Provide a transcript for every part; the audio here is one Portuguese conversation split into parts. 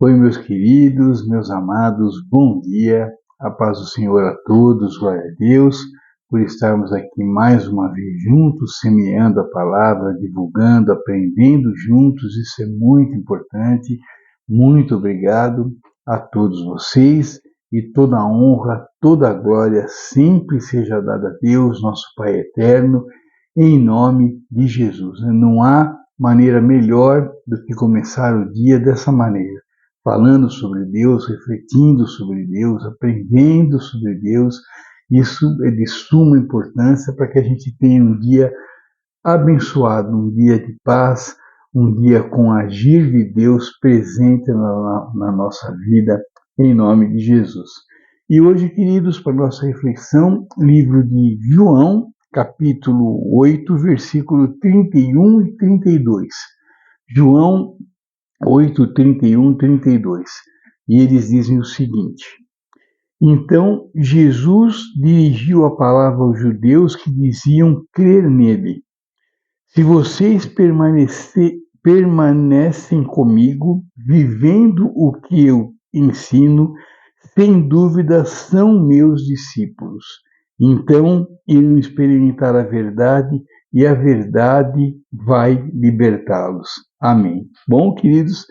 Oi, meus queridos, meus amados, bom dia, a paz do Senhor a todos, glória a Deus, por estarmos aqui mais uma vez juntos, semeando a palavra, divulgando, aprendendo juntos, isso é muito importante. Muito obrigado a todos vocês e toda a honra, toda a glória sempre seja dada a Deus, nosso Pai eterno, em nome de Jesus. Não há maneira melhor do que começar o dia dessa maneira, falando sobre Deus, refletindo sobre Deus, aprendendo sobre Deus. Isso é de suma importância para que a gente tenha um dia abençoado, um dia de paz, um dia com agir de Deus presente na nossa vida, em nome de Jesus. E hoje, queridos, para nossa reflexão, livro de João, capítulo 8, versículo 31 e 32. João 8, 31, 32. E eles dizem o seguinte: Então Jesus dirigiu a palavra aos judeus que diziam crer nele. Se vocês permanecem comigo, vivendo o que eu ensino, sem dúvida são meus discípulos. Então irão experimentar a verdade e a verdade vai libertá-los. Amém. Bom, queridos,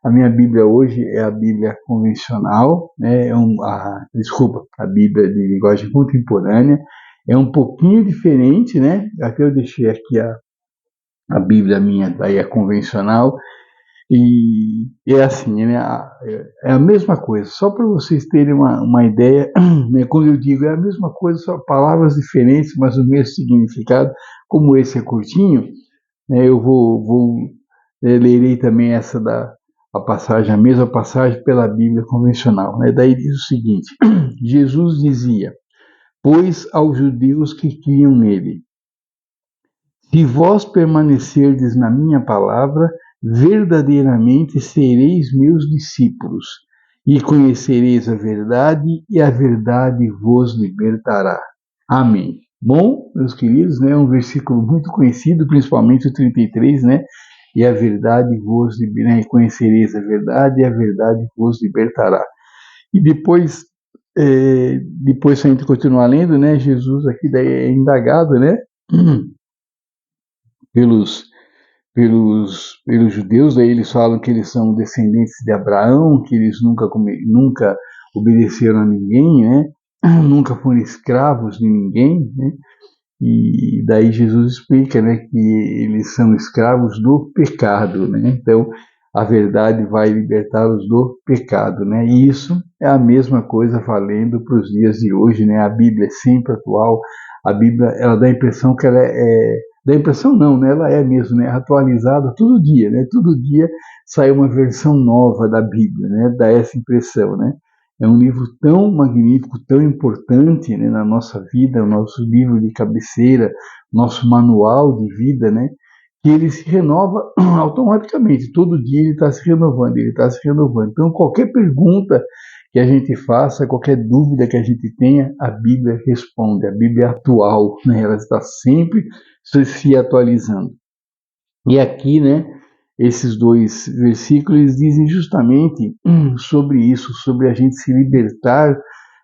a minha Bíblia hoje é a Bíblia convencional, né? A Bíblia de linguagem contemporânea. É um pouquinho diferente, né? Até eu deixei aqui a Bíblia minha, daí a convencional, e é assim, né? É a mesma coisa, só para vocês terem uma ideia, né? Quando eu digo é a mesma coisa, só palavras diferentes, mas o mesmo significado, como esse é curtinho, né? Eu lerei também a mesma passagem pela Bíblia convencional, né? Daí diz o seguinte: Jesus dizia, pois aos judeus que criam nele, se vós permanecerdes na minha palavra, verdadeiramente sereis meus discípulos, e conhecereis a verdade, e a verdade vos libertará. Amém. Bom, meus queridos, né, um versículo muito conhecido, principalmente o 33, né? E a verdade vos libertará, né, conhecereis a verdade, e a verdade vos libertará. E depois se a gente continuar lendo, né, Jesus aqui daí é indagado, né? pelos judeus, daí eles falam que eles são descendentes de Abraão, que eles nunca obedeceram a ninguém, né? Nunca foram escravos de ninguém, né? E daí Jesus explica, né, que eles são escravos do pecado, né? Então a verdade vai libertá-los do pecado, né? E isso é a mesma coisa valendo para os dias de hoje, né? A Bíblia é sempre atual. A Bíblia, ela dá a impressão que ela dá a impressão não, né? Ela é mesmo, né? Atualizada todo dia, né? Todo dia sai uma versão nova da Bíblia, né? Dá essa impressão, né? É um livro tão magnífico, tão importante, né, na nossa vida, o nosso livro de cabeceira, nosso manual de vida, né, que ele se renova automaticamente. Todo dia ele está se renovando, ele está se renovando. Então, qualquer pergunta que a gente faça, qualquer dúvida que a gente tenha, a Bíblia responde. A Bíblia é atual, né, ela está sempre se atualizando. E aqui, né, esses dois versículos dizem justamente sobre isso, sobre a gente se libertar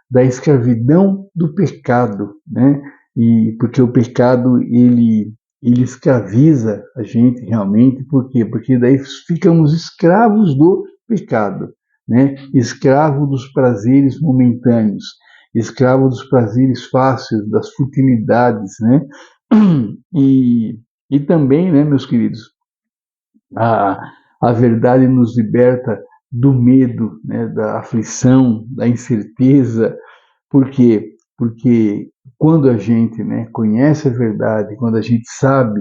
da escravidão do pecado, né? E porque o pecado ele escraviza a gente realmente, por quê? Porque daí ficamos escravos do pecado, né? Escravo dos prazeres momentâneos, escravo dos prazeres fáceis, das futilidades, né? E também, né, meus queridos, a, a verdade nos liberta do medo, né, da aflição, da incerteza. Por quê? Porque quando a gente, né, conhece a verdade, quando a gente sabe,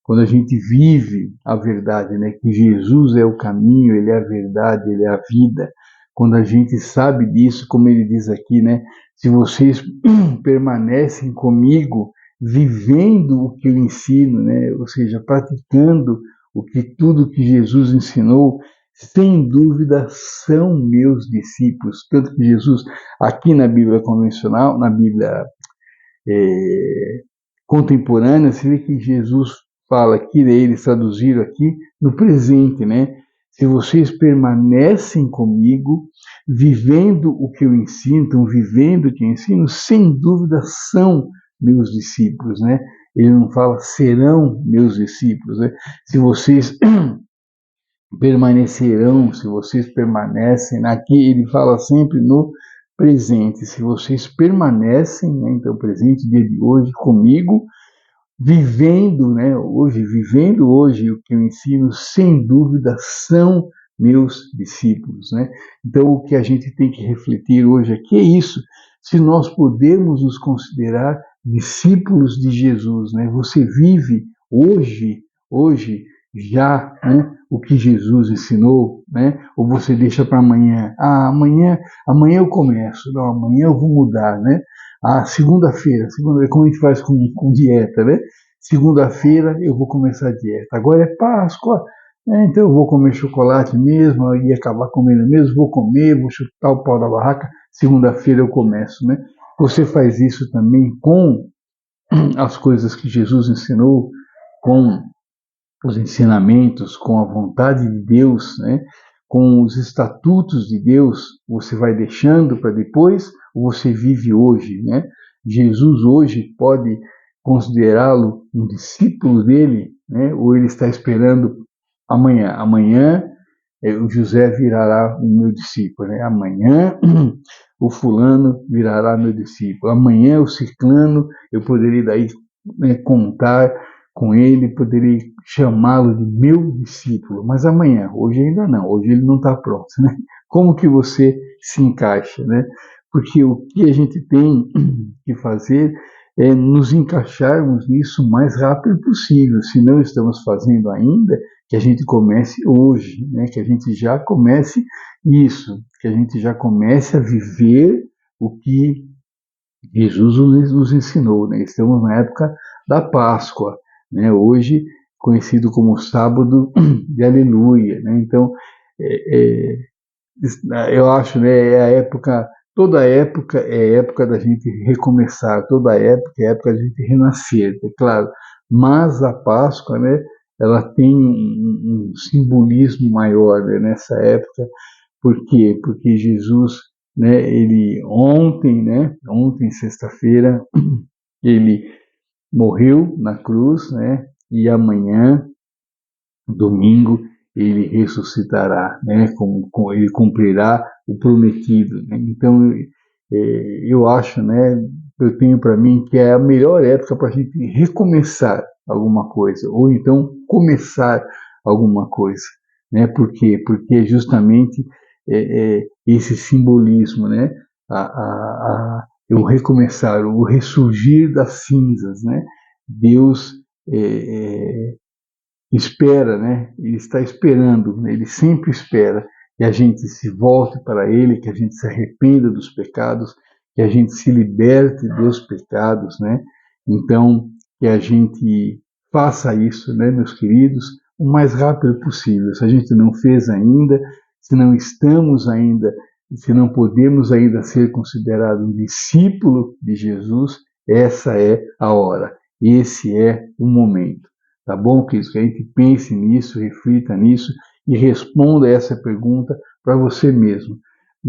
quando a gente vive a verdade, né, que Jesus é o caminho, ele é a verdade, ele é a vida, quando a gente sabe disso, como ele diz aqui, né, se vocês permanecem comigo, vivendo o que eu ensino, né, ou seja, praticando tudo que Jesus ensinou, sem dúvida são meus discípulos. Tanto que Jesus, aqui na Bíblia convencional, na Bíblia contemporânea, você vê que Jesus fala aqui, eles traduziram aqui no presente, né? se vocês permanecem comigo, vivendo o que eu ensino, então vivendo o que eu ensino, sem dúvida são meus discípulos, né? Ele não fala serão meus discípulos, né? Se vocês permanecerão, se vocês permanecem, aqui ele fala sempre no presente, se vocês permanecem, né, então presente, dia de hoje, comigo, vivendo hoje o que eu ensino, sem dúvida são meus discípulos, né? Então o que a gente tem que refletir hoje aqui é isso, se nós podemos nos considerar discípulos de Jesus, né? Você vive hoje já, né, o que Jesus ensinou, né? Ou você deixa para amanhã? Amanhã eu começo, não, amanhã eu vou mudar, né? Segunda-feira, como a gente faz com dieta, né? Segunda-feira eu vou começar a dieta. Agora é Páscoa, né? Então eu vou comer chocolate mesmo, eu ia acabar comendo mesmo, vou comer, vou chutar o pau da barraca, segunda-feira eu começo, né? Você faz isso também com as coisas que Jesus ensinou, com os ensinamentos, com a vontade de Deus, né? Com os estatutos de Deus, você vai deixando para depois ou você vive hoje, né? Jesus hoje pode considerá-lo um discípulo dele, né? Ou ele está esperando amanhã. Amanhã o José virará o meu discípulo, né? Amanhã o fulano virará meu discípulo. Amanhã o ciclano eu poderia daí, né, contar com ele, poderia chamá-lo de meu discípulo, mas amanhã, hoje ainda não, hoje ele não está pronto, né? Como que você se encaixa, né? Porque o que a gente tem que fazer é nos encaixarmos nisso o mais rápido possível, se não estamos fazendo ainda, que a gente comece hoje, né? Que a gente já comece isso, que a gente já comece a viver o que Jesus nos ensinou, né? Estamos na época da Páscoa, né? Hoje conhecido como sábado de Aleluia, né? Então, é, eu acho, né, é a época, toda época é época da gente recomeçar, toda época é época da gente renascer, é claro. Mas a Páscoa, né, ela tem um simbolismo maior, né, nessa época. Por quê? Porque Jesus, né, ele ontem, sexta-feira, ele morreu na cruz, né, e amanhã, domingo, ele ressuscitará, né, ele cumprirá o prometido, né? Então, eu acho, né, eu tenho para mim que é a melhor época para a gente recomeçar alguma coisa, ou então começar alguma coisa, né? Por quê? Porque justamente esse simbolismo, né, o recomeçar, o ressurgir das cinzas, né? Deus espera, né? Ele está esperando, né? Ele sempre espera que a gente se volte para Ele, que a gente se arrependa dos pecados, que a gente se liberte dos pecados, né? Então, que a gente faça isso, né, meus queridos, o mais rápido possível. Se a gente não fez ainda, se não estamos ainda, se não podemos ainda ser considerado um discípulo de Jesus, essa é a hora, esse é o momento. Tá bom, queridos? Que a gente pense nisso, reflita nisso e responda essa pergunta para você mesmo.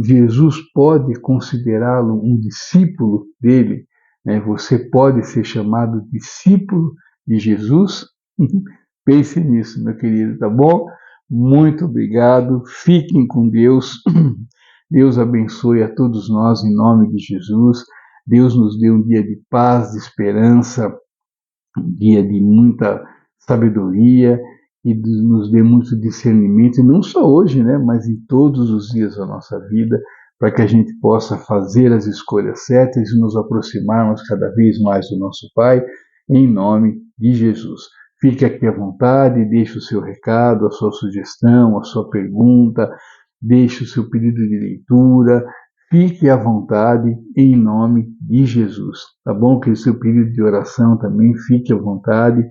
Jesus pode considerá-lo um discípulo dele? Né? Você pode ser chamado discípulo de Jesus? Pense nisso, meu querido, tá bom? Muito obrigado. Fiquem com Deus. Deus abençoe a todos nós em nome de Jesus. Deus nos dê um dia de paz, de esperança, um dia de muita sabedoria e nos dê muito discernimento, e não só hoje, né, mas em todos os dias da nossa vida, para que a gente possa fazer as escolhas certas e nos aproximarmos cada vez mais do nosso Pai, em nome de Jesus. Fique aqui à vontade, deixe o seu recado, a sua sugestão, a sua pergunta, deixe o seu pedido de leitura, fique à vontade em nome de Jesus, tá bom? Que o seu pedido de oração também fique à vontade.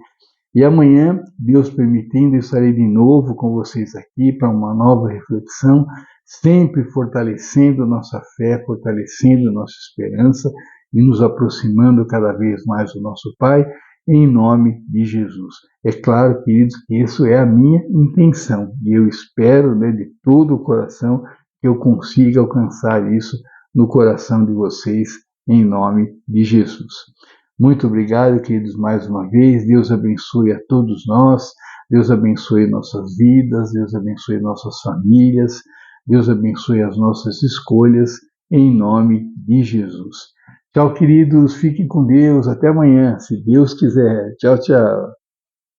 E amanhã, Deus permitindo, eu estarei de novo com vocês aqui para uma nova reflexão, sempre fortalecendo nossa fé, fortalecendo nossa esperança e nos aproximando cada vez mais do nosso Pai, em nome de Jesus. É claro, queridos, que isso é a minha intenção e eu espero, né, de todo o coração que eu consiga alcançar isso no coração de vocês, em nome de Jesus. Muito obrigado, queridos, mais uma vez. Deus abençoe a todos nós. Deus abençoe nossas vidas. Deus abençoe nossas famílias. Deus abençoe as nossas escolhas, em nome de Jesus. Tchau, queridos. Fiquem com Deus. Até amanhã, se Deus quiser. Tchau, tchau.